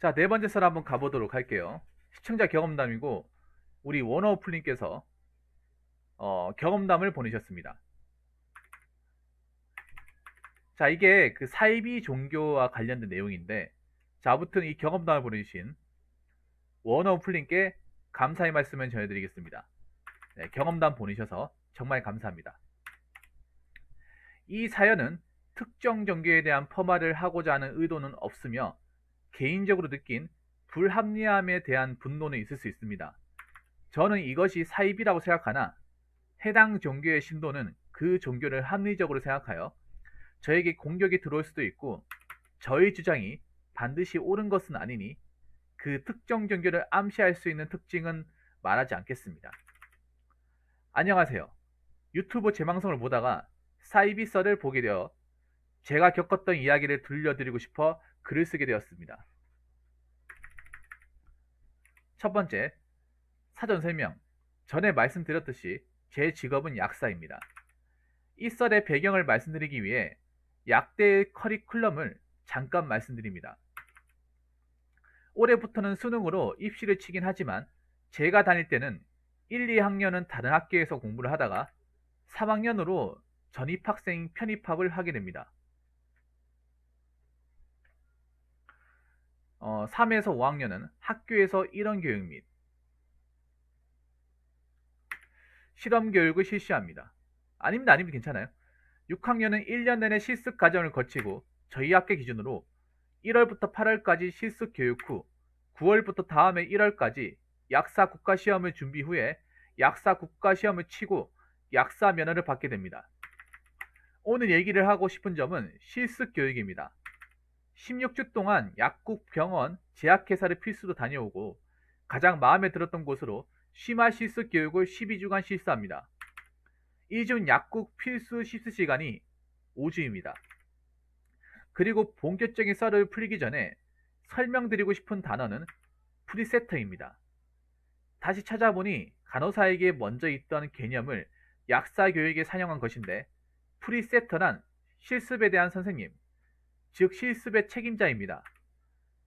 자, 네 번째 썰 한번 가보도록 할게요. 시청자 경험담이고 우리 원어플님께서 경험담을 보내셨습니다. 자, 이게 그 사이비 종교와 관련된 내용인데, 자, 아무튼 이 경험담을 보내주신 원어플님께 감사의 말씀을 전해드리겠습니다. 네, 경험담 보내셔서 정말 감사합니다. 이 사연은 특정 종교에 대한 폄하를 하고자 하는 의도는 없으며 개인적으로 느낀 불합리함에 대한 분노는 있을 수 있습니다. 저는 이것이 사입이라고 생각하나 해당 종교의 신도는 그 종교를 합리적으로 생각하여 저에게 공격이 들어올 수도 있고, 저의 주장이 반드시 옳은 것은 아니니 그 특정 종교를 암시할 수 있는 특징은 말하지 않겠습니다. 안녕하세요. 유튜브 제 방송을 보다가 사이비 썰을 보게 되어 제가 겪었던 이야기를 들려드리고 싶어 글을 쓰게 되었습니다. 첫 번째, 사전 설명. 전에 말씀드렸듯이 제 직업은 약사입니다. 이 썰의 배경을 말씀드리기 위해 약대의 커리큘럼을 잠깐 말씀드립니다. 올해부터는 수능으로 입시를 치긴 하지만 제가 다닐 때는 1, 2학년은 다른 학교에서 공부를 하다가 3학년으로 전입학생 편입학을 하게 됩니다. 3에서 5학년은 학교에서 일원 교육 및 실험 교육을 실시합니다. 아닙니다. 괜찮아요. 6학년은 1년 내내 실습 과정을 거치고 저희 학교 기준으로 1월부터 8월까지 실습 교육 후 9월부터 다음해 1월까지 약사 국가시험을 준비 후에 약사 국가시험을 치고 약사 면허를 받게 됩니다. 오늘 얘기를 하고 싶은 점은 실습 교육입니다. 16주 동안 약국, 병원, 제약회사를 필수로 다녀오고 가장 마음에 들었던 곳으로 심화 실습 교육을 12주간 실시합니다. 이 중 약국 필수 실습 시간이 5주입니다. 그리고 본격적인 썰을 풀기 전에 설명드리고 싶은 단어는 프리세터입니다. 다시 찾아보니 간호사에게 먼저 있던 개념을 약사 교육에 사용한 것인데, 프리세터란 실습에 대한 선생님, 즉 실습의 책임자입니다.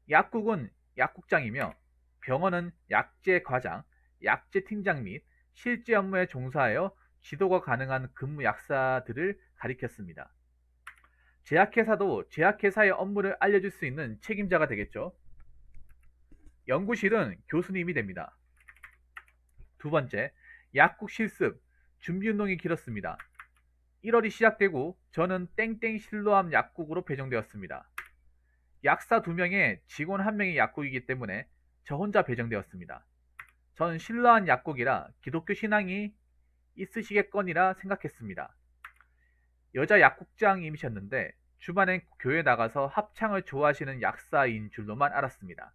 약국은 약국장이며 병원은 약제 과장, 약제 팀장 및 실제 업무에 종사하여 지도가 가능한 근무 약사들을 가리켰습니다. 제약회사도 제약회사의 업무를 알려줄 수 있는 책임자가 되겠죠. 연구실은 교수님이 됩니다. 두 번째, 약국 실습, 준비운동이 길었습니다. 1월이 시작되고 저는 땡땡 실로암 약국으로 배정되었습니다. 약사 2명에 직원 1명이 약국이기 때문에 저 혼자 배정되었습니다. 저는 신라한 약국이라 기독교 신앙이 있으시겠거니라 생각했습니다. 여자 약국장님이셨는데 주말엔 교회 나가서 합창을 좋아하시는 약사인 줄로만 알았습니다.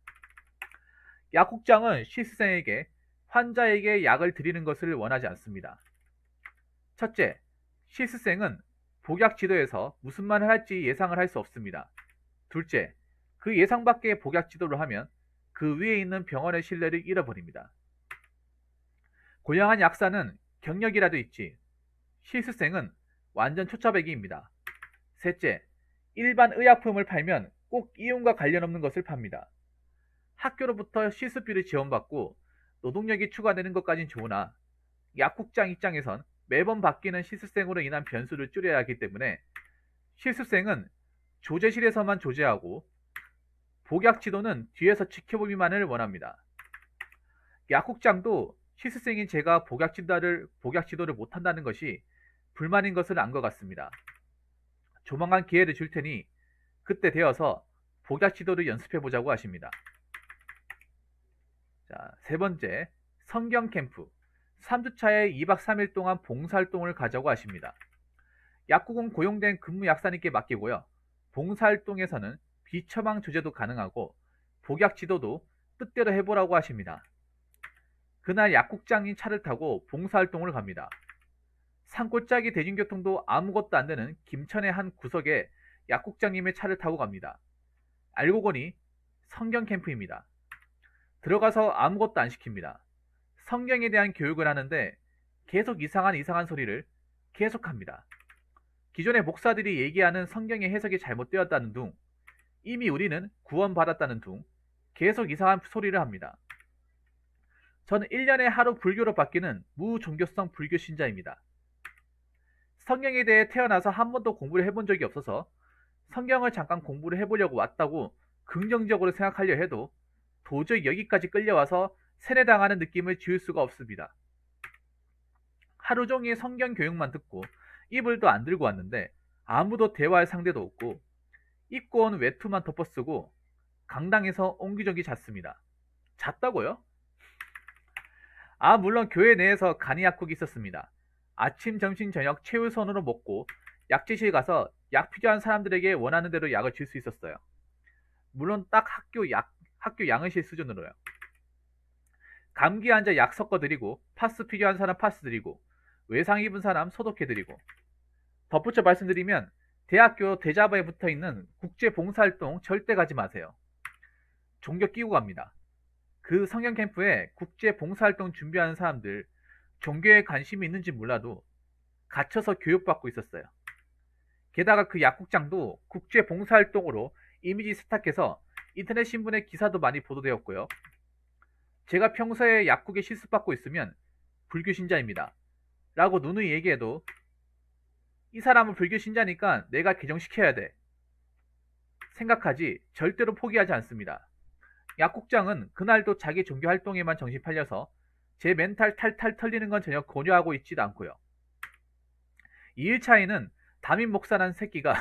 약국장은 실습생에게 환자에게 약을 드리는 것을 원하지 않습니다. 첫째, 실습생은 복약 지도에서 무슨 말을 할지 예상을 할 수 없습니다. 둘째, 그 예상 밖의 복약 지도를 하면 그 위에 있는 병원의 신뢰를 잃어버립니다. 고양한 약사는 경력이라도 있지, 실습생은 완전 초짜배기입니다. 셋째, 일반 의약품을 팔면 꼭 이용과 관련 없는 것을 팝니다. 학교로부터 실습비를 지원받고 노동력이 추가되는 것까진 좋으나 약국장 입장에선 매번 바뀌는 실습생으로 인한 변수를 줄여야 하기 때문에 실습생은 조제실에서만 조제하고 복약 지도는 뒤에서 지켜보기만을 원합니다. 약국장도 실습생인 제가 복약 지도를 못한다는 것이 불만인 것을 안 것 같습니다. 조만간 기회를 줄 테니 그때 되어서 복약 지도를 연습해 보자고 하십니다. 자, 세 번째, 성경 캠프. 3주차에 2박 3일 동안 봉사활동을 가자고 하십니다. 약국은 고용된 근무 약사님께 맡기고요. 봉사활동에서는 비처방 조제도 가능하고 복약 지도도 뜻대로 해보라고 하십니다. 그날 약국장인 차를 타고 봉사활동을 갑니다. 산골짜기 대중교통도 아무것도 안 되는 김천의 한 구석에 약국장님의 차를 타고 갑니다. 알고 보니 성경 캠프입니다. 들어가서 아무것도 안 시킵니다. 성경에 대한 교육을 하는데 계속 이상한 소리를 계속합니다. 기존의 목사들이 얘기하는 성경의 해석이 잘못되었다는 둥, 이미 우리는 구원받았다는 둥, 계속 이상한 소리를 합니다. 저는 1년에 하루 불교로 바뀌는 무종교성 불교 신자입니다. 성경에 대해 태어나서 한 번도 공부를 해본 적이 없어서 성경을 잠깐 공부를 해보려고 왔다고 긍정적으로 생각하려 해도 도저히 여기까지 끌려와서 세뇌당하는 느낌을 지울 수가 없습니다. 하루 종일 성경 교육만 듣고 이불도 안 들고 왔는데 아무도 대화할 상대도 없고 입고 온 외투만 덮어쓰고 강당에서 옹기종기 잤습니다. 잤다고요? 물론 교회 내에서 간이 약국이 있었습니다. 아침, 점심, 저녁 최우선으로 먹고 약지실 가서 약 필요한 사람들에게 원하는 대로 약을 줄 수 있었어요. 물론 딱 학교 양의실 수준으로요. 감기 환자 약 섞어드리고 파스 필요한 사람 파스 드리고 외상 입은 사람 소독해드리고 덧붙여 말씀드리면 대학교 대자보에 붙어있는 국제봉사활동 절대 가지 마세요. 종교 끼고 갑니다. 그 성경 캠프에 국제봉사활동 준비하는 사람들 종교에 관심이 있는지 몰라도 갇혀서 교육받고 있었어요. 게다가 그 약국장도 국제봉사활동으로 이미지 세탁해서 인터넷 신문에 기사도 많이 보도되었고요. 제가 평소에 약국에 실습받고 있으면 불교 신자입니다 라고 누누이 얘기해도 이 사람은 불교 신자니까 내가 개종시켜야 돼 생각하지 절대로 포기하지 않습니다. 약국장은 그날도 자기 종교 활동에만 정신 팔려서 제 멘탈 탈탈 털리는 건 전혀 고려하고 있지도 않고요. 2일차에는 담임 목사라는 새끼가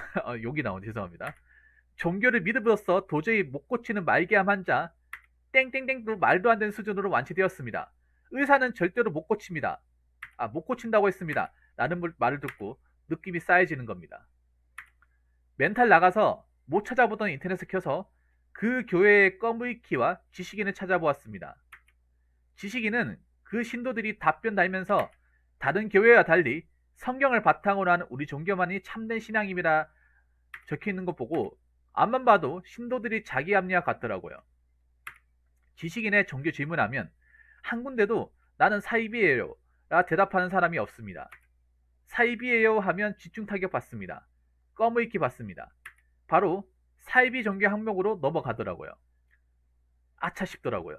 욕이 나오네, 죄송합니다. 종교를 믿음으로써 도저히 못 고치는 말기암 환자 땡땡땡도 말도 안 되는 수준으로 완치되었습니다. 의사는 절대로 못 고칩니다. 못 고친다고 했습니다. 라는 말을 듣고 느낌이 쌓여지는 겁니다. 멘탈 나가서 못 찾아보던 인터넷을 켜서 그 교회의 꺼무이키와 지식인을 찾아보았습니다. 지식인은 그 신도들이 답변 달면서 다른 교회와 달리 성경을 바탕으로 하는 우리 종교만이 참된 신앙임이라 적혀있는 거 보고 앞만 봐도 신도들이 자기 합리화 같더라고요. 지식인의 종교 질문하면 한 군데도 나는 사이비예요 라 대답하는 사람이 없습니다. 사이비예요 하면 집중 타격 받습니다. 꺼무익기 받습니다. 바로 사이비 종교 항목으로 넘어가더라고요. 아차 싶더라고요.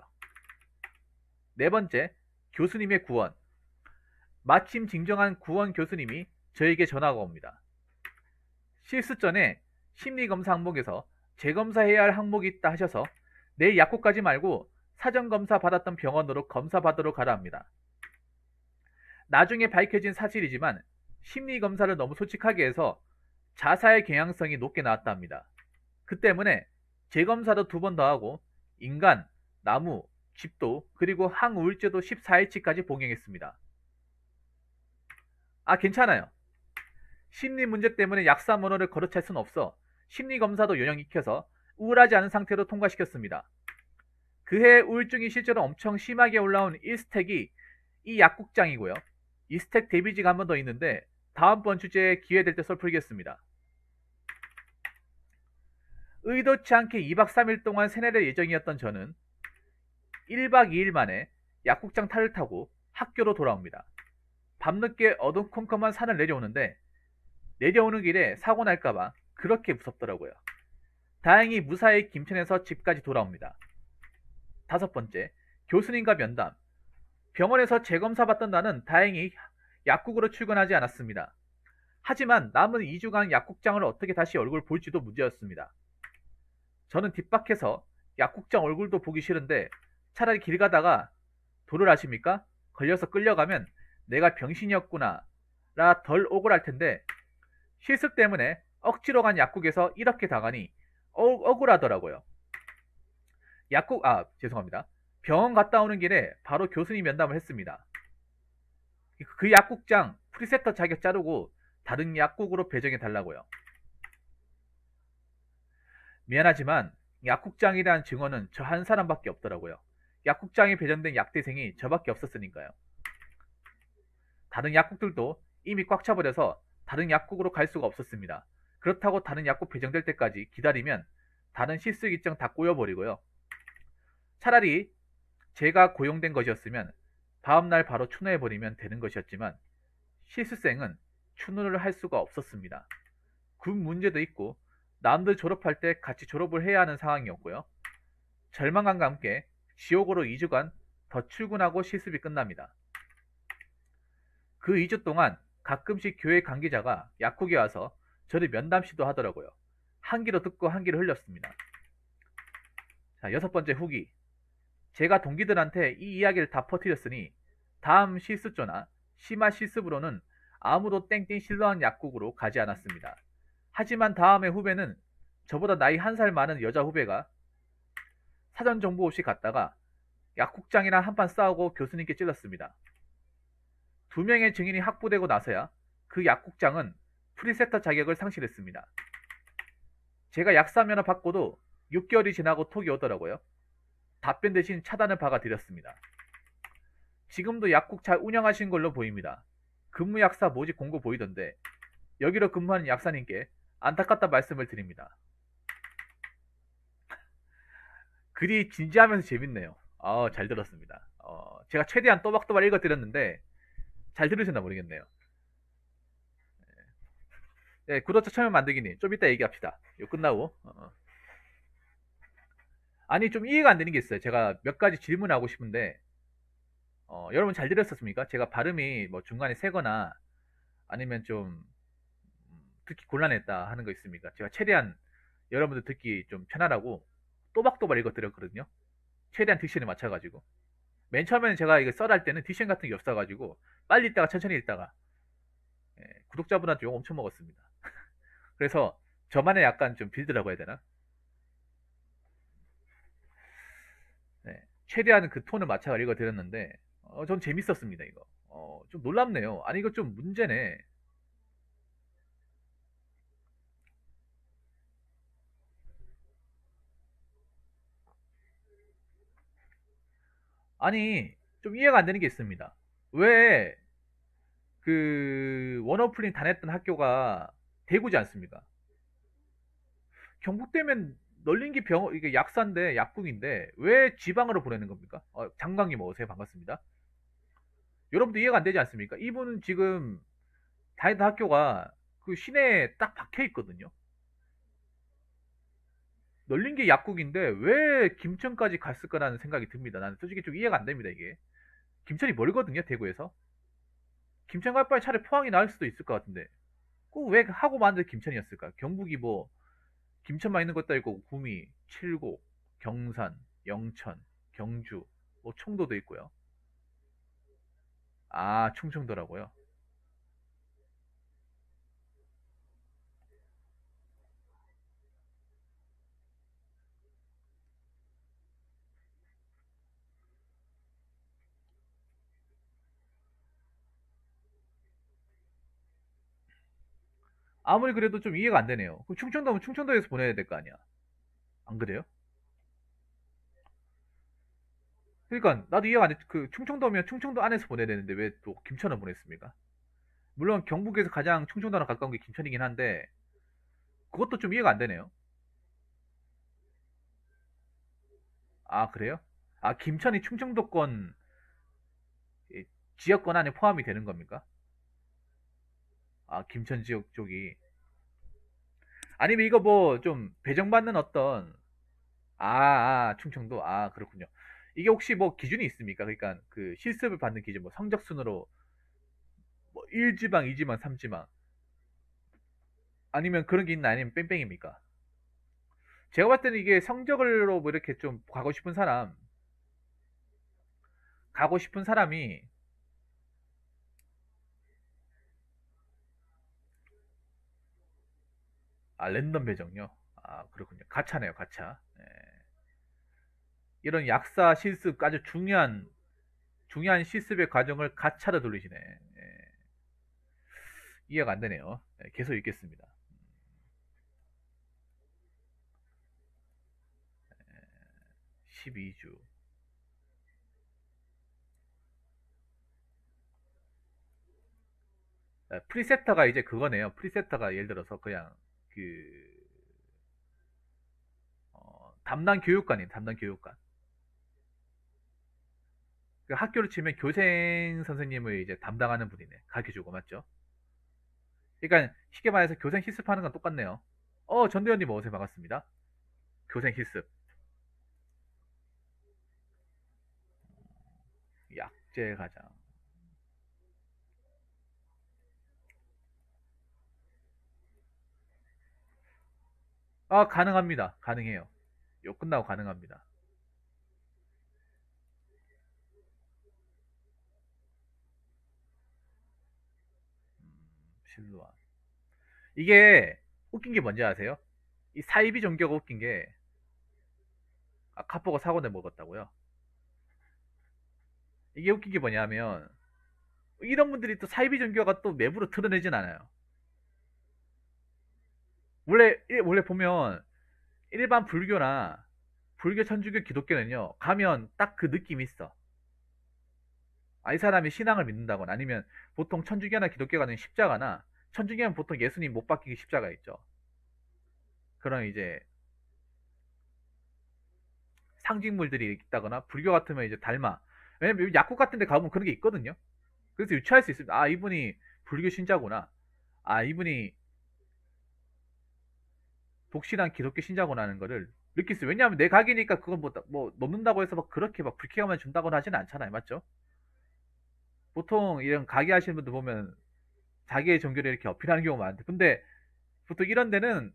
네 번째, 교수님의 구원. 마침 진정한 구원 교수님이 저에게 전화가 옵니다. 실습 전에 심리검사 항목에서 재검사해야 할 항목이 있다 하셔서 내일 약국 가지 말고 사전검사 받았던 병원으로 검사 받으러 가라 합니다. 나중에 밝혀진 사실이지만 심리검사를 너무 솔직하게 해서 자살 경향성이 높게 나왔다 합니다. 그 때문에 재검사도 2번 더 하고 인간, 나무, 집도 그리고 항우울제도 14일치까지 복용했습니다. 괜찮아요. 심리 문제 때문에 약사문호를 거르찰 순 없어 심리검사도 요령 익혀서 우울하지 않은 상태로 통과시켰습니다. 그해 우울증이 실제로 엄청 심하게 올라온 1스택이 이 약국장이고요. 2스택 데뷔지가 한 번 더 있는데 다음번 주제에 기회될 때 썰풀겠습니다. 의도치 않게 2박 3일 동안 세뇌될 예정이었던 저는 1박 2일 만에 약국장 탈을 타고 학교로 돌아옵니다. 밤늦게 어두컴컴한 산을 내려오는데 내려오는 길에 사고 날까봐 그렇게 무섭더라고요. 다행히 무사히 김천에서 집까지 돌아옵니다. 5번째, 교수님과 면담. 병원에서 재검사 받던 나는 다행히 약국으로 출근하지 않았습니다. 하지만 남은 2주간 약국장을 어떻게 다시 얼굴 볼지도 문제였습니다. 저는 뒷밖에서 약국장 얼굴도 보기 싫은데 차라리 길 가다가 도를 아십니까? 걸려서 끌려가면 내가 병신이었구나 라 덜 억울할 텐데 실습 때문에 억지로 간 약국에서 이렇게 당하니 억울하더라고요. 죄송합니다. 병원 갔다 오는 길에 바로 교수님 면담을 했습니다. 그 약국장 프리세터 자격 자르고 다른 약국으로 배정해 달라고요. 미안하지만 약국장이라는 증언은 저 한 사람밖에 없더라고요. 약국장에 배정된 약대생이 저밖에 없었으니까요. 다른 약국들도 이미 꽉 차버려서 다른 약국으로 갈 수가 없었습니다. 그렇다고 다른 약국 배정될 때까지 기다리면 다른 실습 일정 다 꼬여버리고요. 차라리 제가 고용된 것이었으면 다음날 바로 추노해버리면 되는 것이었지만 실습생은 추노를 할 수가 없었습니다. 군 문제도 있고 남들 졸업할 때 같이 졸업을 해야 하는 상황이었고요. 절망감과 함께 지옥으로 2주간 더 출근하고 실습이 끝납니다. 그 2주 동안 가끔씩 교회 관계자가 약국에 와서 저를 면담시도 하더라고요. 한 귀로 듣고 한 귀로 흘렸습니다. 자, 6번째 후기. 제가 동기들한테 이 이야기를 다 퍼뜨렸으니 다음 실습조나 심화 실습으로는 아무도 땡땡 실러한 약국으로 가지 않았습니다. 하지만 다음에 후배는 저보다 나이 1살 많은 여자 후배가 사전 정보 없이 갔다가 약국장이랑 한판 싸우고 교수님께 찔렀습니다. 2명의 증인이 확보되고 나서야 그 약국장은 프리세터 자격을 상실했습니다. 제가 약사면허 받고도 6개월이 지나고 톡이 오더라고요. 답변 대신 차단을 박아드렸습니다. 지금도 약국 잘 운영하신 걸로 보입니다. 근무 약사 모집 공고 보이던데 여기로 근무하는 약사님께 안타깝다 말씀을 드립니다. 글이 진지하면서 재밌네요. 잘 들었습니다. 제가 최대한 또박또박 읽어드렸는데 잘 들으셨나 모르겠네요. 네, 구독자 참여 만들기님 좀 이따 얘기합시다. 이거 끝나고 아니 좀 이해가 안 되는 게 있어요. 제가 몇 가지 질문하고 싶은데 여러분 잘 들었었습니까? 제가 발음이 뭐 중간에 새거나 아니면 좀 듣기 곤란했다 하는 거 있습니까? 제가 최대한 여러분들 듣기 좀 편하라고 또박또박 읽어드렸거든요. 최대한 딕션에 맞춰가지고 맨 처음에는 제가 이거 썰할 때는 딕션 같은 게 없어가지고 빨리 읽다가 천천히 읽다가 구독자분한테 욕 엄청 먹었습니다. 그래서 저만의 약간 좀 빌드라고 해야 되나? 네, 최대한 그 톤을 맞춰서 읽어드렸는데 전 재밌었습니다 이거. 좀 놀랍네요. 아니 이거 좀 문제네. 아니 좀 이해가 안 되는 게 있습니다. 왜 그 원어플링 다녔던 학교가 대구지 않습니까? 경북대면 널린 게 이게 약사인데 약국인데 왜 지방으로 보내는 겁니까? 장강님 어서오세요. 반갑습니다. 여러분도 이해가 안 되지 않습니까? 이분은 지금 다니던 학교가 그 시내에 딱 박혀 있거든요. 널린 게 약국인데 왜 김천까지 갔을 거라는 생각이 듭니다. 나는 솔직히 좀 이해가 안 됩니다, 이게. 김천이 멀거든요, 대구에서. 김천 갈 바에 차라리 포항이 나을 수도 있을 것 같은데. 꼭 왜 하고 만든 김천이었을까? 경북이 뭐, 김천만 있는 것도 아니고, 구미, 칠곡, 경산, 영천, 경주, 뭐, 청도도 있고요. 아, 충청도라고요? 아무리 그래도 좀 이해가 안 되네요. 그럼 충청도면 충청도에서 보내야 될 거 아니야? 안 그래요? 그러니까 나도 이해가 안 돼. 그 충청도면 충청도 안에서 보내야 되는데 왜 또 김천을 보냈습니까? 물론 경북에서 가장 충청도랑 가까운 게 김천이긴 한데 그것도 좀 이해가 안 되네요. 아, 그래요? 아, 김천이 충청도권 이 지역권 안에 포함이 되는 겁니까? 아, 김천 지역 쪽이. 아니면 이거 뭐 좀 배정받는 어떤, 충청도. 아, 그렇군요. 이게 혹시 뭐 기준이 있습니까? 그러니까 그 실습을 받는 기준, 뭐 성적순으로 뭐 1지방, 2지방, 3지방. 아니면 그런 게 있나? 아니면 뺑뺑입니까? 제가 봤을 때는 이게 성적으로 뭐 이렇게 좀 가고 싶은 사람이, 랜덤 배정요? 아, 그렇군요. 가차네요, 가차. 예. 이런 약사 실습 아주 중요한 실습의 과정을 가차로 돌리시네. 예. 이해가 안 되네요. 예, 계속 읽겠습니다. 12주. 프리세터가 이제 그거네요. 프리세터가 예를 들어서 그냥 그 담당 교육관이에요. 담당 교육관. 그 학교로 치면 교생 선생님을 이제 담당하는 분이네. 가르쳐주고 맞죠? 그러니까 쉽게 말해서 교생 실습하는 건 똑같네요. 전대현님 어서 반갑습니다. 교생 실습. 국제가장. 아, 가능합니다. 가능해요. 요 끝나고 가능합니다. 실루안. 이게 웃긴 게 뭔지 아세요? 이 사이비 종교가 웃긴 게, 아, 카포가 사고 내 먹었다고요? 이게 웃긴 게 뭐냐면, 이런 분들이 또 사이비 종교가 또 외부로 드러내진 않아요. 원래 보면 일반 불교나 불교, 천주교, 기독교는요, 가면 딱 그 느낌이 있어. 아, 이 사람이 신앙을 믿는다거나 아니면 보통 천주교나 기독교가는 십자가나, 천주교는 보통 예수님 못 박히기 십자가 있죠. 그런 이제 상징물들이 있다거나, 불교 같으면 이제 달마. 왜냐면 약국 같은 데 가보면 그런 게 있거든요. 그래서 유추할 수 있습니다. 아, 이분이 불교 신자구나. 아, 이분이 독실한 기독교 신자구나 하는 거를 느낄 수. 왜냐하면 내 가게니까 그건 뭐 놓는다고 해서 막 그렇게 막 불쾌감을 준다거나 하지는 않잖아요. 맞죠? 보통 이런 가게 하시는 분들 보면 자기의 종교를 이렇게 어필하는 경우가 많은데, 근데 보통 이런 데는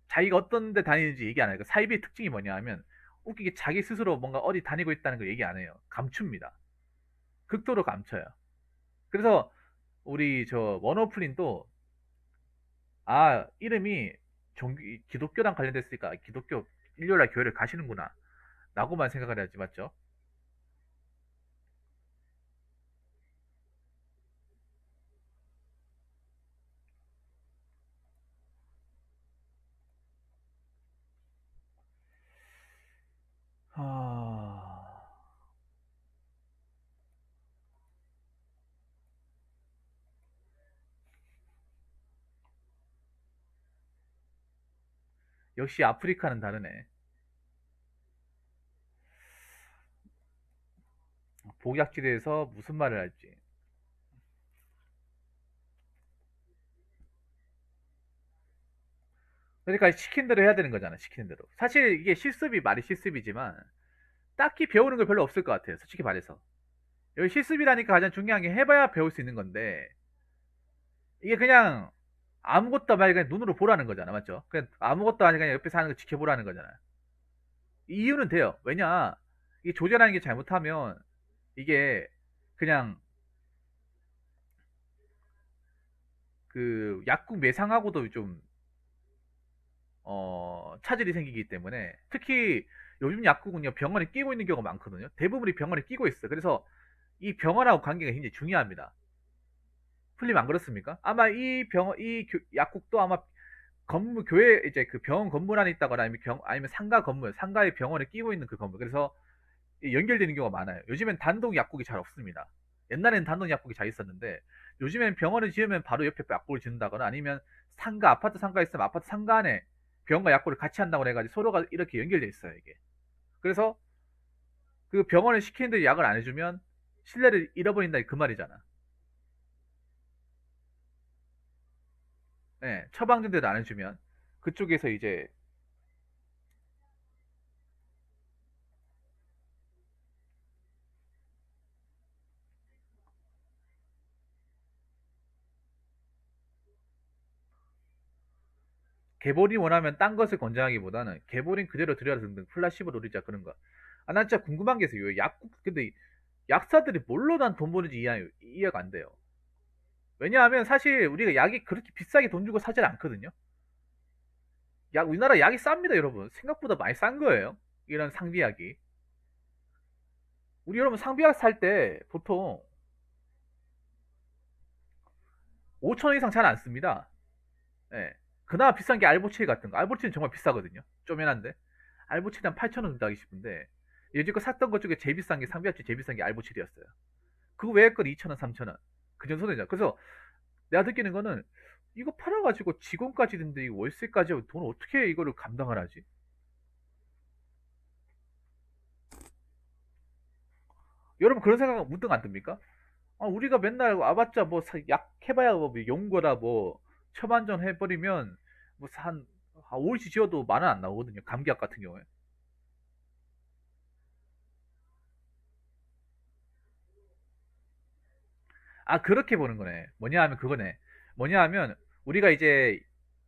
자기가 어떤 데 다니는지 얘기 안 해요. 사이비의 특징이 뭐냐 하면, 웃기게 자기 스스로 뭔가 어디 다니고 있다는 걸 얘기 안 해요. 감춥니다. 극도로 감춰요. 그래서 우리 저 원어플린도, 아, 이름이 기독교랑 관련됐으니까 기독교 일요일날 교회를 가시는구나 라고만 생각을 해야지. 맞죠? 아... 역시 아프리카는 다르네. 복약지대에서 무슨 말을 할지. 그러니까 시킨 대로 해야 되는 거잖아. 시키는 대로. 사실 이게 실습이 말이 실습이지만 딱히 배우는 거 별로 없을 것 같아요. 솔직히 말해서. 여기 실습이라니까 가장 중요한 게 해봐야 배울 수 있는 건데, 이게 그냥 아무것도 말고 그냥 눈으로 보라는 거잖아. 맞죠? 그냥 아무것도 아니고 그냥 옆에서 하는 거 지켜보라는 거잖아. 이유는 돼요. 왜냐? 이게 조절하는 게 잘못하면 이게 그냥 그 약국 매상하고도 좀 차질이 생기기 때문에, 특히 요즘 약국은요 병원에 끼고 있는 경우가 많거든요. 대부분이 병원에 끼고 있어요. 그래서 이 병원하고 관계가 굉장히 중요합니다. 풀림 안 그렇습니까? 아마 약국도 아마 건물, 교회 이제 그 병원 건물 안에 있다거나 아니면 상가 건물, 상가의 병원에 끼고 있는 그 건물. 그래서 연결되는 경우가 많아요. 요즘엔 단독 약국이 잘 없습니다. 옛날에는 단독 약국이 잘 있었는데, 요즘엔 병원을 지으면 바로 옆에 약국을 짓는다거나 아니면 아파트 상가 있으면 아파트 상가 안에 병원과 약국을 같이 한다고 해가지고 서로가 이렇게 연결돼 있어요, 이게. 그래서 그 병원을 시키는데 약을 안 해주면 신뢰를 잃어버린다, 그 말이잖아. 예, 처방전대로 안 해주면 그쪽에서 이제 개보린 원하면 딴 것을 권장하기보다는 개보린 그대로 들여라 등등 플라시보 노리자 그런 거. 아, 난 진짜 궁금한 게 있어요. 약국, 근데 약사들이 뭘로 난 돈 버는지 이해가 안 돼요. 왜냐하면 사실 우리가 약이 그렇게 비싸게 돈 주고 사질 않거든요. 우리나라 약이 쌉니다, 여러분. 생각보다 많이 싼 거예요. 이런 상비약이. 우리 여러분 상비약 살 때 보통 5천 원 이상 잘 안 씁니다. 예. 그나마 비싼 게 알보칠 같은 거. 알보칠은 정말 비싸거든요. 쪼매난데. 알보칠이 한 8천 원 든다기 싶은데, 예전껏 샀던 것 중에 제일 비싼 게, 상비약 중에 제일 비싼 게 알보칠이었어요. 그 외의 건 2천 원, 3천 원. 그 정도 선이죠. 그래서 내가 느끼는 거는, 이거 팔아가지고 직원까지 든데 이 월세까지 하고 돈 어떻게 이거를 감당을 하지? 여러분 그런 생각 문득 안 듭니까? 아, 우리가 맨날 와봤자 뭐 약 해봐야 뭐 용거나 뭐 처반전 해버리면 뭐한 5일치 지어도 만 원 안 나오거든요. 감기약 같은 경우에. 아, 그렇게 보는 거네. 뭐냐 하면 그거네. 뭐냐 하면 우리가 이제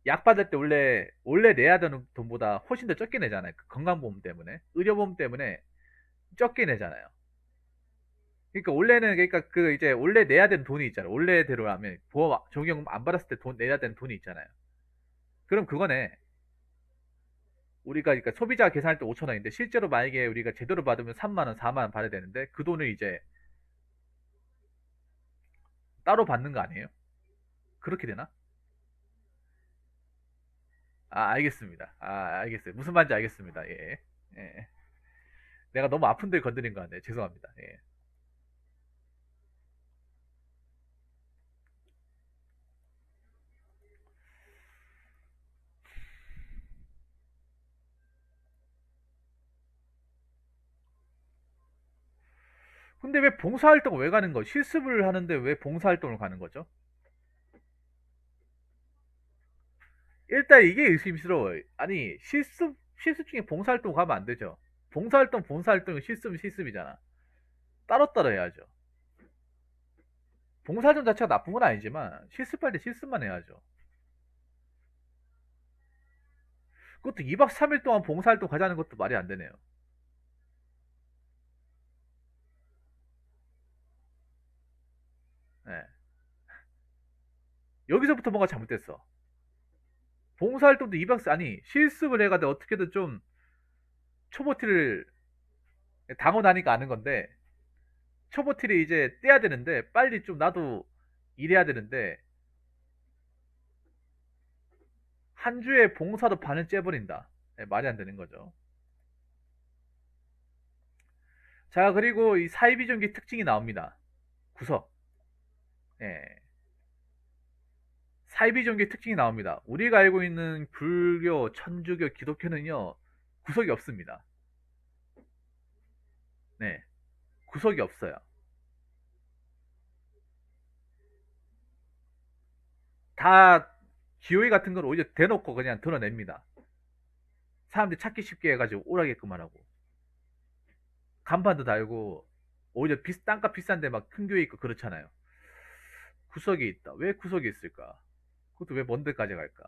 약 받을 때 원래 내야 되는 돈보다 훨씬 더 적게 내잖아요. 그 건강보험 때문에. 의료보험 때문에 적게 내잖아요. 그러니까 원래는 그러니까 그 이제 원래 내야 되는 돈이 있잖아. 원래대로라면 보험 적용 안 받았을 때 돈 내야 되는 돈이 있잖아요. 그럼 그거네. 우리가 그러니까 소비자 계산할 때 5천 원인데 실제로 만약에 우리가 제대로 받으면 3만 원, 4만 원 받아야 되는데 그 돈을 이제 따로 받는 거 아니에요? 그렇게 되나? 아, 알겠습니다. 아, 알겠어요. 무슨 말인지 알겠습니다. 예. 예. 내가 너무 아픈 데 건드린 거 같네. 죄송합니다. 예. 근데 왜 봉사활동 왜 가는 거? 실습을 하는데 왜 봉사활동을 가는 거죠? 일단 이게 의심스러워요. 아니, 실습 중에 봉사활동 가면 안 되죠. 봉사활동, 실습이잖아. 따로따로 해야죠. 봉사활동 자체가 나쁜 건 아니지만, 실습할 때 실습만 해야죠. 그것도 2박 3일 동안 봉사활동 가자는 것도 말이 안 되네요. 예. 여기서부터 뭔가 잘못됐어. 봉사활동도 2박, 아니, 실습을 해가지고 어떻게든 좀 초보티를 당고 나니까 아는 건데, 초보티를 이제 떼야 되는데, 빨리 좀 나도 일해야 되는데, 한 주에 봉사도 반을 째버린다. 예, 말이 안 되는 거죠. 자, 그리고 이 사이비종기 특징이 나옵니다. 구석. 예. 사이비종기 특징이 나옵니다. 우리가 알고 있는 불교, 천주교, 기독교는요, 구석이 없습니다. 네. 구석이 없어요. 다 기호회 같은 걸 오히려 대놓고 그냥 드러냅니다. 사람들이 찾기 쉽게 해가지고 오라게끔 하라고. 간판도 달고, 오히려 땅값 비싼데 막 큰 교회 있고 그렇잖아요. 구석이 있다. 왜 구석이 있을까? 그것도 왜 먼 데까지 갈까?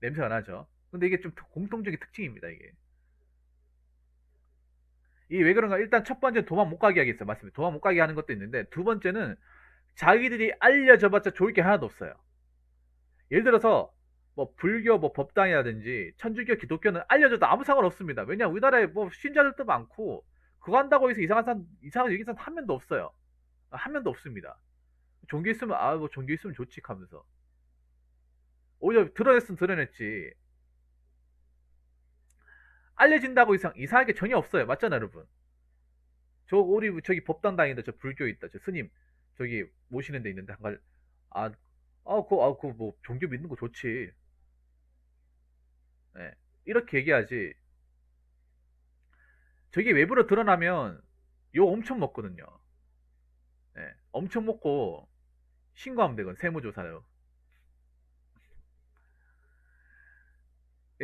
냄새가 나죠. 근데 이게 좀 공통적인 특징입니다, 이게. 이게 왜 그런가? 일단 첫 번째 도망 못 가게 하겠어요. 맞습니다. 도망 못 가게 하는 것도 있는데, 두 번째는 자기들이 알려져봤자 좋을 게 하나도 없어요. 예를 들어서, 뭐, 불교, 뭐, 법당이라든지, 천주교, 기독교는 알려져도 아무 상관없습니다. 왜냐, 우리나라에 뭐, 신자들도 많고, 그거 한다고 해서 이상한 얘기 사람 한 명도 없어요. 한 명도 없습니다. 종교 있으면, 아, 뭐, 종교 있으면 좋지, 하면서. 오히려 드러냈으면 드러냈지. 알려진다고 이상하게 전혀 없어요. 맞잖아, 여러분. 우리 저기 법당 다니는데 저 불교 있다. 저 스님 저기 모시는 데 있는데 한갈 아, 뭐 종교 믿는 거 좋지. 예. 이렇게 얘기하지. 저게 외부로 드러나면 욕 엄청 먹거든요. 예. 엄청 먹고 신고하면 되거든. 세무조사요.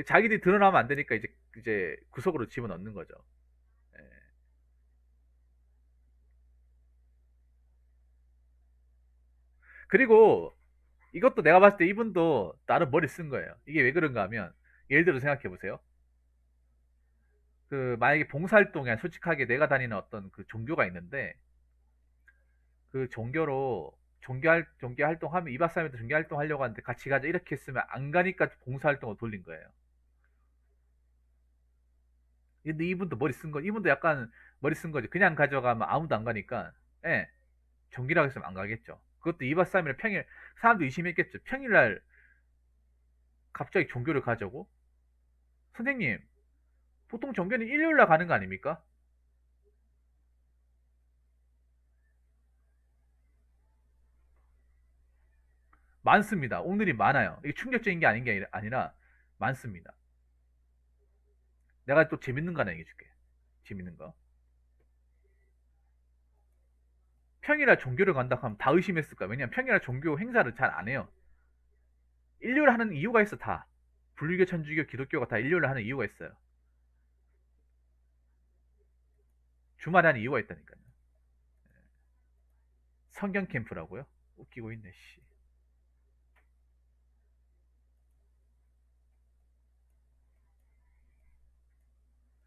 자기들이 드러나면 안 되니까 이제 구석으로 집어넣는 거죠. 예. 그리고 이것도 내가 봤을 때 이분도 나름 머리 쓴 거예요. 이게 왜 그런가 하면 예를 들어 생각해 보세요. 그 만약에 봉사활동에 솔직하게 내가 다니는 어떤 그 종교가 있는데 그 종교로 종교 활동하면 2박 3일 종교 활동하려고 하는데 같이 가자 이렇게 했으면 안 가니까 봉사활동을 돌린 거예요. 근데 이분도 이분도 약간 머리 쓴 거지. 그냥 가져가면 아무도 안 가니까 예, 종교라고 했으면 안 가겠죠. 그것도 2박 3일 평일 사람도 의심했겠죠. 평일날 갑자기 종교를 가자고? 선생님, 보통 종교는 일요일날 가는 거 아닙니까? 많습니다. 오늘이 많아요. 이게 충격적인 게 아닌 게 아니라 많습니다. 내가 또 재밌는 거 하나 얘기해 줄게. 재밌는 거. 평일날 종교를 간다 하면 다 의심했을 거야. 왜냐면 평일날 종교 행사를 잘 안 해요. 일요일 하는 이유가 있어, 다. 불교, 천주교, 기독교가 다 일요일 하는 이유가 있어요. 주말에 하는 이유가 있다니까요. 성경 캠프라고요? 웃기고 있네, 씨.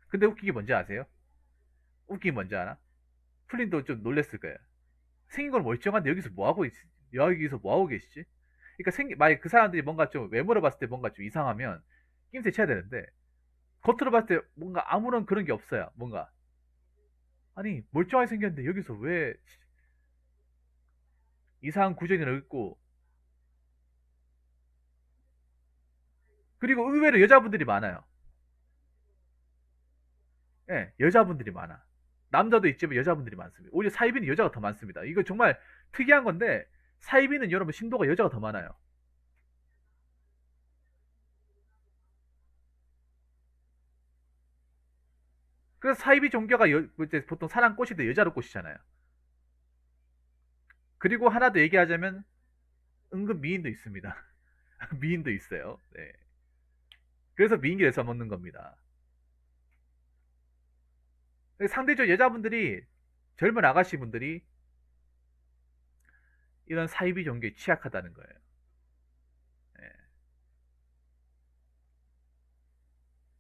근데 웃기게 뭔지 아세요? 웃기게 뭔지 알아? 플린도 좀 놀랬을 거예요. 생긴 건 멀쩡한데 여기서 뭐 하고 계시지? 그러니까 만약 그 사람들이 뭔가 좀 외모를 봤을 때 뭔가 좀 이상하면 낌새 쳐야 되는데 겉으로 봤을 때 뭔가 아무런 그런 게 없어요. 뭔가 아니 멀쩡하게 생겼는데 여기서 왜 이상한 구조를 읽고 그리고 의외로 여자분들이 많아요. 예, 여자분들이 많아. 남자도 있지만 여자분들이 많습니다. 오히려 사이비는 여자가 더 많습니다. 이거 정말 특이한 건데 사이비는 여러분 신도가 여자가 더 많아요. 그래서 사이비 종교가 이제 보통 사람 꼬실 여자로 꼬시잖아요. 그리고 하나 더 얘기하자면 은근 미인도 있습니다. 미인도 있어요. 네. 그래서 미인기를 써먹는 겁니다. 상대적으로 여자분들이 젊은 아가씨 분들이 이런 사이비 종교에 취약하다는 거예요. 네.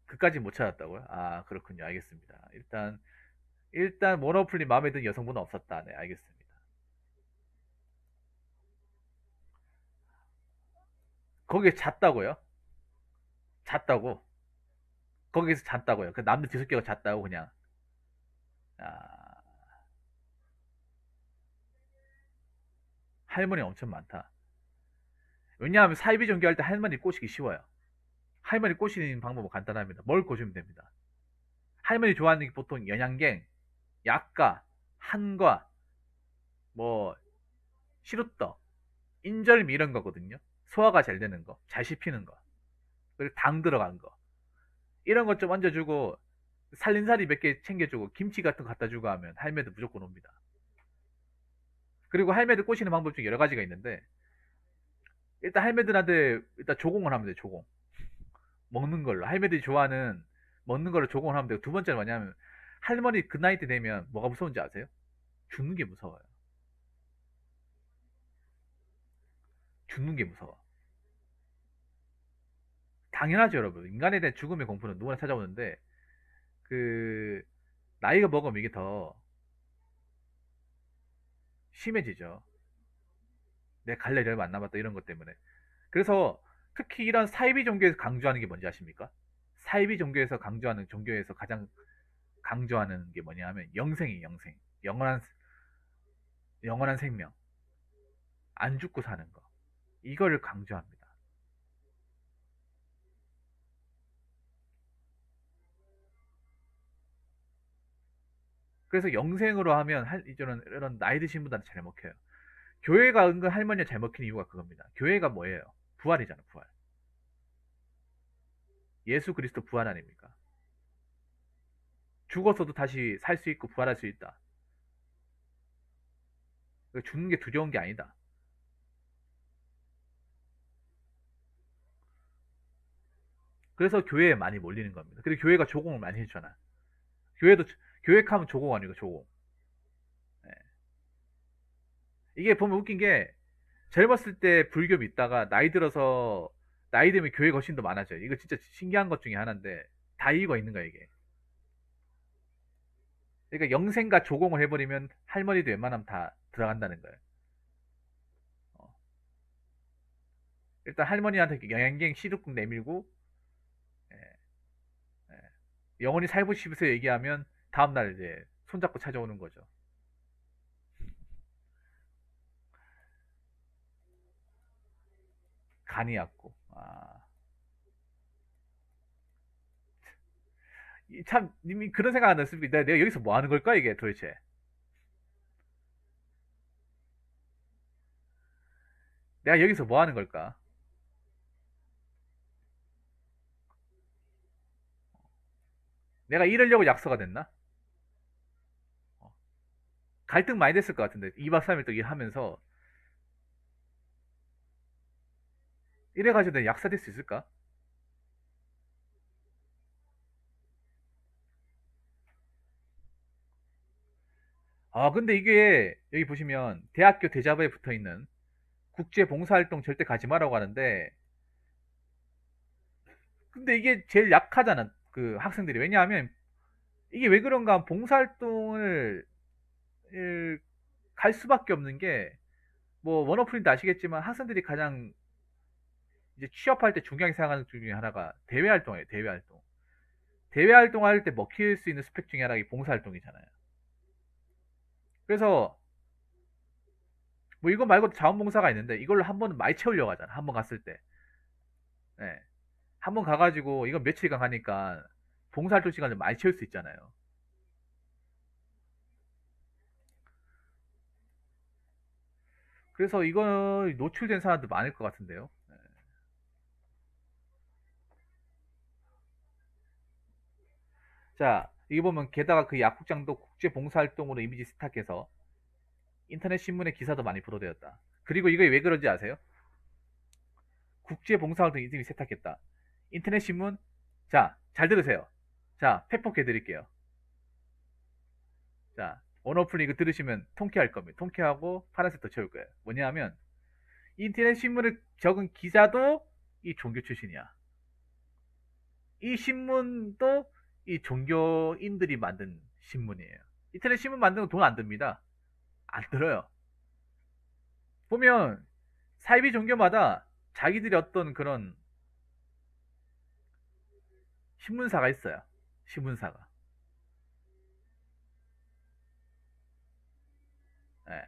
그까지 못 찾았다고요? 아 그렇군요. 알겠습니다. 일단 모노플리 마음에 드는 여성분은 없었다. 네 알겠습니다. 거기에 잤다고요? 잤다고? 거기서 잤다고요? 그 남들 뒤섞여가 잤다고 그냥. 아, 할머니 엄청 많다. 왜냐하면 사이비 종교할 때 할머니 꼬시기 쉬워요. 할머니 꼬시는 방법은 간단합니다. 뭘 꼬시면 됩니다. 할머니 좋아하는 게 보통 연양갱, 약과, 한과, 뭐 시루떡, 인절미 이런 거거든요. 소화가 잘 되는 거, 잘 씹히는 거, 그리고 당 들어간 거 이런 것 좀 얹어주고 살림살이 몇 개 챙겨주고 김치 같은 거 갖다 주고 하면 할매도 무조건 옵니다. 그리고 할매들 꼬시는 방법 중에 여러 가지가 있는데 일단 할매들한테 일단 조공을 하면 돼요. 조공 먹는 걸로 할매들이 좋아하는 먹는 걸로 조공을 하면 되고 두 번째는 뭐냐면 할머니 그 나이 때 되면 뭐가 무서운지 아세요? 죽는 게 무서워요. 죽는 게 무서워. 당연하죠, 여러분. 인간에 대한 죽음의 공포는 누구나 찾아오는데 그 나이가 먹으면 이게 더 심해지죠. 내 갈 날이 얼마 안 남았다 이런 것 때문에. 그래서 특히 이런 사이비 종교에서 강조하는 게 뭔지 아십니까? 사이비 종교에서 강조하는 종교에서 가장 강조하는 게 뭐냐 하면 영생이 영생. 영원한 생명. 안 죽고 사는 거. 이거를 강조합니다. 그래서 영생으로 하면 이런 나이 드신 분들한테 잘 먹혀요. 교회가 은근 할머니가 잘 먹히는 이유가 그겁니다. 교회가 뭐예요? 부활이잖아, 부활. 예수 그리스도 부활 아닙니까? 죽어서도 다시 살 수 있고 부활할 수 있다. 죽는 게 두려운 게 아니다. 그래서 교회에 많이 몰리는 겁니다. 그리고 교회가 조공을 많이 해주잖아. 교회도 교획하면 조공 아니고 조공. 예. 이게 보면 웃긴 게 젊었을 때 불교 믿다가 나이 들면 교회 거신도 많아져요. 이거 진짜 신기한 것 중에 하나인데 다 이유가 있는 거야 이게. 그러니까 영생과 조공을 해버리면 할머니도 웬만하면 다 들어간다는 거예요. 어. 일단 할머니한테 영양갱 시루국 내밀고 예, 예. 영원히 살고 싶으세요 얘기하면 다음날 이제 손잡고 찾아오는 거죠. 간이 약고. 아, 참 님이 그런 생각 안 했습니까? 내가 여기서 뭐 하는 걸까 이게 도대체? 내가 여기서 뭐 하는 걸까? 내가 이러려고 약소가 됐나? 어, 갈등 많이 됐을 것 같은데 2박 3일 또 일하면서 이래가지고 내가 약사 될 수 있을까? 근데 이게 여기 보시면 대학교 대자보에 붙어 있는 국제 봉사활동 절대 가지 마라고 하는데, 근데 이게 제일 약하잖아. 그 학생들이. 왜냐하면 이게 왜 그런가 하면 봉사활동을 갈 수밖에 없는 게, 뭐 원어플린도 아시겠지만 학생들이 가장 이제 취업할 때 중요하게 생각하는 것 중에 하나가 대외 활동이에요. 대외 활동. 대외 활동할 때 먹힐 수 있는 스펙 중에 하나가 이 봉사활동이잖아요. 그래서 뭐 이거 말고도 자원봉사가 있는데 이걸로 한 번은 많이 채우려고 하잖아. 한 번 갔을 때. 네. 한 번 가가지고 이건 며칠간 가니까 봉사활동 시간을 많이 채울 수 있잖아요. 그래서 이거 노출된 사람도 많을 것 같은데요. 네. 자, 이거 보면 게다가 그 약국장도 국제 봉사활동으로 이미지 스탁해서 인터넷 신문에 기사도 많이 보도되었다. 그리고 이게 왜 그런지 아세요? 국제 봉사활동 이름이 세탁했다. 인터넷 신문. 자, 잘 들으세요. 자, 팩폭해 드릴게요. 자, 언어플 이거 들으시면 통쾌할 겁니다. 통쾌하고 파란색 더 채울 거예요. 뭐냐 하면 인터넷 신문을 적은 기자도 이 종교 출신이야. 이 신문도 이 종교인들이 만든 신문이에요. 인터넷 신문 만드는 거 돈 안 듭니다. 안 들어요. 보면 사이비 종교마다 자기들이 어떤 그런 신문사가 있어요. 신문사가. 예.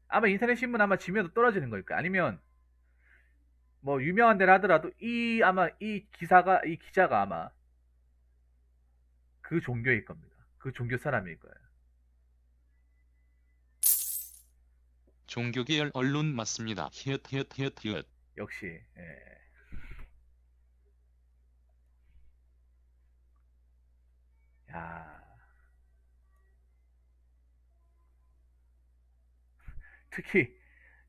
아마 인터넷 신문 아마 지명도 떨어지는 거일 거예요. 아니면 뭐 유명한 데를 하더라도 이 아마 이 기자가 아마 그 종교일 겁니다. 그 종교 사람일 거예요. 종교계열 언론 맞습니다. 히읗 히읗 히읗 히읗. 역시. 예. 야, 특히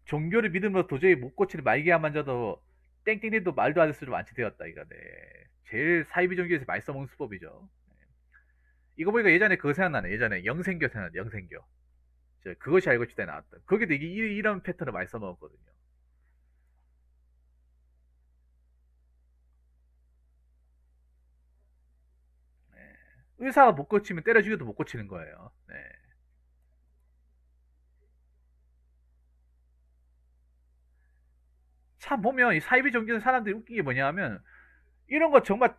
종교를 믿음으로 도저히 못 고치는 말기암 환자도 땡땡이도 말도 안 했을 완치 되었다 이거. 네. 제일 사이비 종교에서 많이 써먹는 수법이죠. 이거 보니까 예전에 그거 생각나네. 예전에 영생교 생각나. 영생교. 그것이 알고 싶다 나왔던. 거기도 이런 패턴을 많이 써먹었거든요. 네. 의사가 못 고치면 때려 죽여도 못 고치는 거예요. 네. 참 보면 이 사이비 종교 사람들이 웃긴 게 뭐냐면 이런 거 정말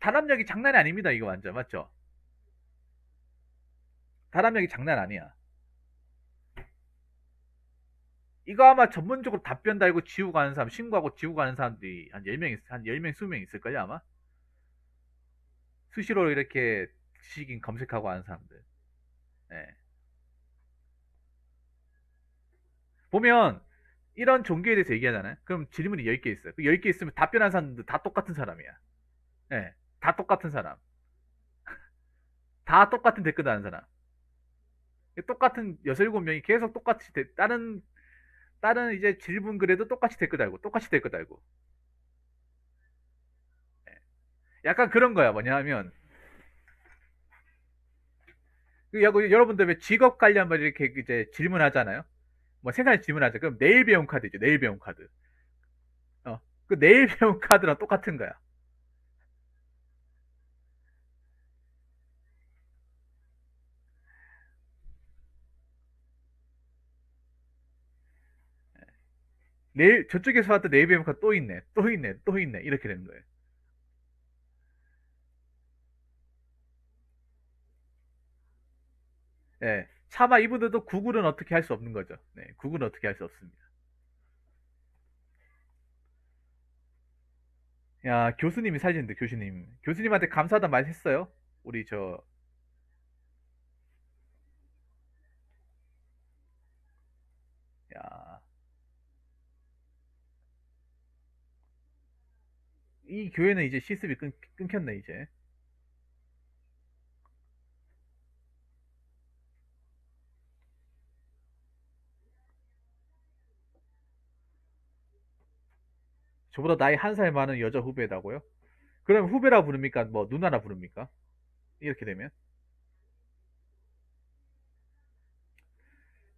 단합력이 장난이 아닙니다. 이거 완전 맞죠? 단합력이 장난 아니야. 이거 아마 전문적으로 답변 달고 지우고 가는 사람, 신고하고 지우고 가는 사람들이 한 10명, 한 10명, 20명 있을걸요, 아마? 수시로 이렇게 지식인 검색하고 하는 사람들. 예. 보면, 이런 종교에 대해서 얘기하잖아요? 그럼 질문이 10개 있어요. 그 10개 있으면 답변한 사람들 다 똑같은 사람이야. 예. 다 똑같은 사람. 다 똑같은 댓글 다는 사람. 똑같은 6, 7명이 계속 똑같이, 다른 이제 질문 글에도 똑같이 댓글 달고, 똑같이 댓글 달고. 약간 그런 거야. 뭐냐 하면, 여러분들 왜 직업 관련 뭐 이렇게 이제 질문하잖아요. 뭐 생산에 질문하죠. 그럼 내일 배운 카드 있죠. 내일 배운 카드. 그 내일 배운 카드랑 똑같은 거야. 내일 저쪽에서 왔던 내일 배운 카드 또 있네. 또 있네. 또 있네. 이렇게 되는 거예요. 예. 차마 이분들도 구글은 어떻게 할 수 없는 거죠. 네. 구글은 어떻게 할 수 없습니다. 야, 교수님이 살리는데 교수님. 교수님한테 감사하다 말 했어요? 우리 야, 이 교회는 이제 실습이 끊겼네, 이제. 저보다 나이 한 살 많은 여자 후배라고요? 그럼 후배라 부릅니까? 뭐 누나라 부릅니까? 이렇게 되면?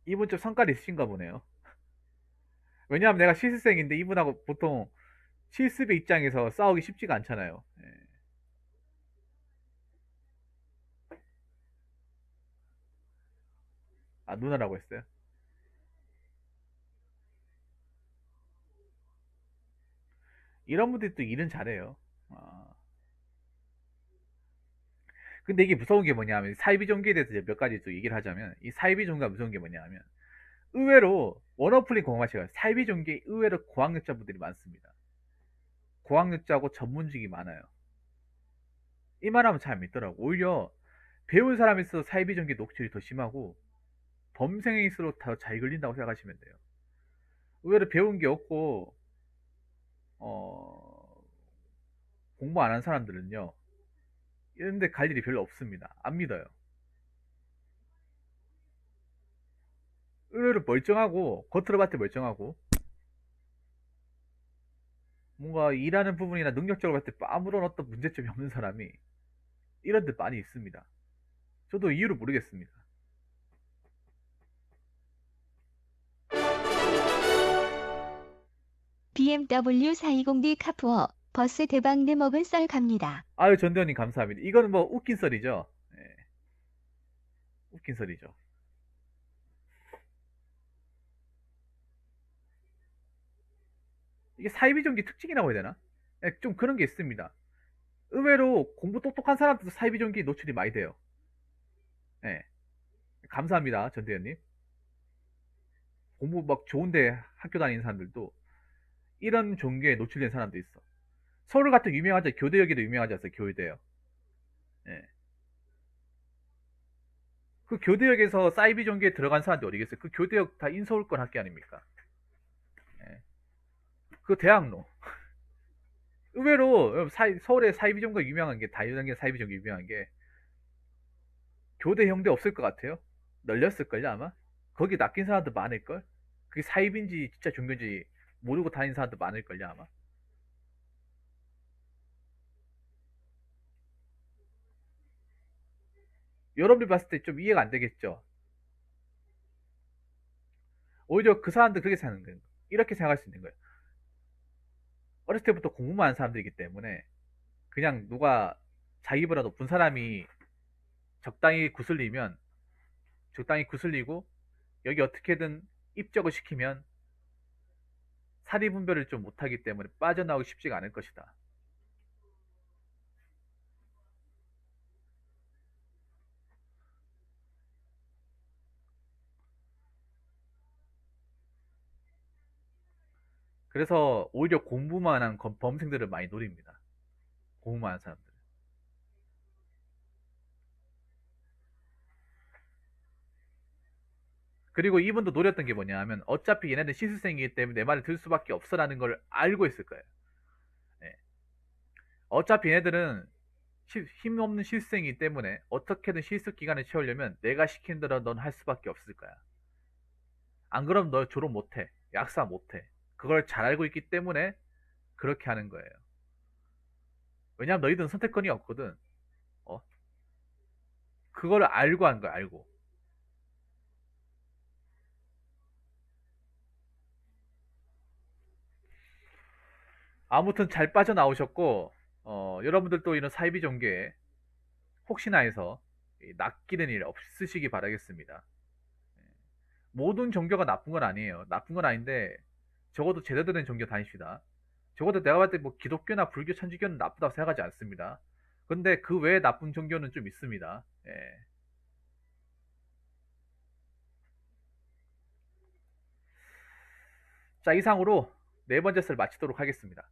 이분 좀 성깔이 있으신가 보네요. 왜냐하면 내가 실습생인데 이분하고 보통 실습의 입장에서 싸우기 쉽지가 않잖아요. 예. 아, 누나라고 했어요? 이런 분들이 또 일은 잘해요. 아, 근데 이게 무서운 게 뭐냐면 사이비 종교에 대해서 이제 몇 가지 또 얘기를 하자면 이 사이비 종교가 무서운 게 뭐냐면 의외로 워너플린 공감하시가 사이비 종교에 의외로 고학력자분들이 많습니다. 고학력자고 전문직이 많아요. 이 말하면 잘 안 믿더라고. 오히려 배운 사람이 있어서 사이비 종교 녹취율이 더 심하고 범생일수록 더 잘 걸린다고 생각하시면 돼요. 의외로 배운 게 없고 어, 공부 안 한 사람들은요 이런데 갈 일이 별로 없습니다. 안 믿어요. 의외로 멀쩡하고 겉으로 봤을 때 멀쩡하고 뭔가 일하는 부분이나 능력적으로 봤을 때 아무런 어떤 문제점이 없는 사람이 이런 데 많이 있습니다. 저도 이유를 모르겠습니다. BMW 420D 카푸어 버스 대박 내 먹은 썰 갑니다. 아유 전대원님 감사합니다. 이거는 뭐 웃긴 썰이죠. 예, 웃긴 썰이죠. 이게 사이비종기 특징이라고 해야 되나? 예, 좀 그런 게 있습니다. 의외로 공부 똑똑한 사람들도 사이비종기 노출이 많이 돼요. 예, 감사합니다 전대원님. 공부 막 좋은데 학교 다니는 사람들도 이런 종교에 노출된 사람도 있어. 서울 같은 유명하죠. 교대역에도 유명하지 않어요? 교대역. 예. 그 교대역에서 사이비 종교에 들어간 사람들이 어디 겠어요? 그 교대역 다 인서울권 학교 아닙니까? 예. 그 대학로. 의외로 서울에 사이비 종교가 유명한 게 다유단계 사이비 종교 유명한 게 교대 형대 없을 것 같아요. 널렸을걸요 아마. 거기 낚인 사람도 많을걸. 그게 사입인지 진짜 종교인지 모르고 다니는 사람도 많을걸요 아마. 여러분이 봤을 때 좀 이해가 안 되겠죠. 오히려 그 사람들 그렇게 사는 거예요. 이렇게 생각할 수 있는 거예요. 어렸을 때부터 공부만 하는 사람들이기 때문에 그냥 누가 자기보다 높은 사람이 적당히 구슬리면 적당히 구슬리고 여기 어떻게든 입적을 시키면 사리 분별을 좀 못하기 때문에 빠져나오기 쉽지가 않을 것이다. 그래서 오히려 공부만 한 범생들을 많이 노립니다. 공부만 한 사람들. 그리고 이분도 노렸던 게 뭐냐 하면 어차피 얘네들 시스생이기 때문에 내 말을 들을 수밖에 없어라는 걸 알고 있을 거예요. 예. 어차피 얘네들은 힘없는 실생이기 때문에 어떻게든 실습 기간을 채우려면 내가 시킨 대로 넌 할 수밖에 없을 거야. 안 그럼 너 졸업 못해. 약사 못해. 그걸 잘 알고 있기 때문에 그렇게 하는 거예요. 왜냐면 너희들은 선택권이 없거든. 어? 그걸 알고 한 거야, 알고. 아무튼 잘 빠져나오셨고, 여러분들도 이런 사이비 종교에 혹시나 해서 낚이는 일 없으시기 바라겠습니다. 모든 종교가 나쁜 건 아니에요. 나쁜 건 아닌데, 적어도 제대로 된 종교 다니시다. 적어도 내가 봤을 때 뭐 기독교나 불교, 천주교는 나쁘다고 생각하지 않습니다. 근데 그 외에 나쁜 종교는 좀 있습니다. 예. 자, 이상으로 네 번째 썰 마치도록 하겠습니다.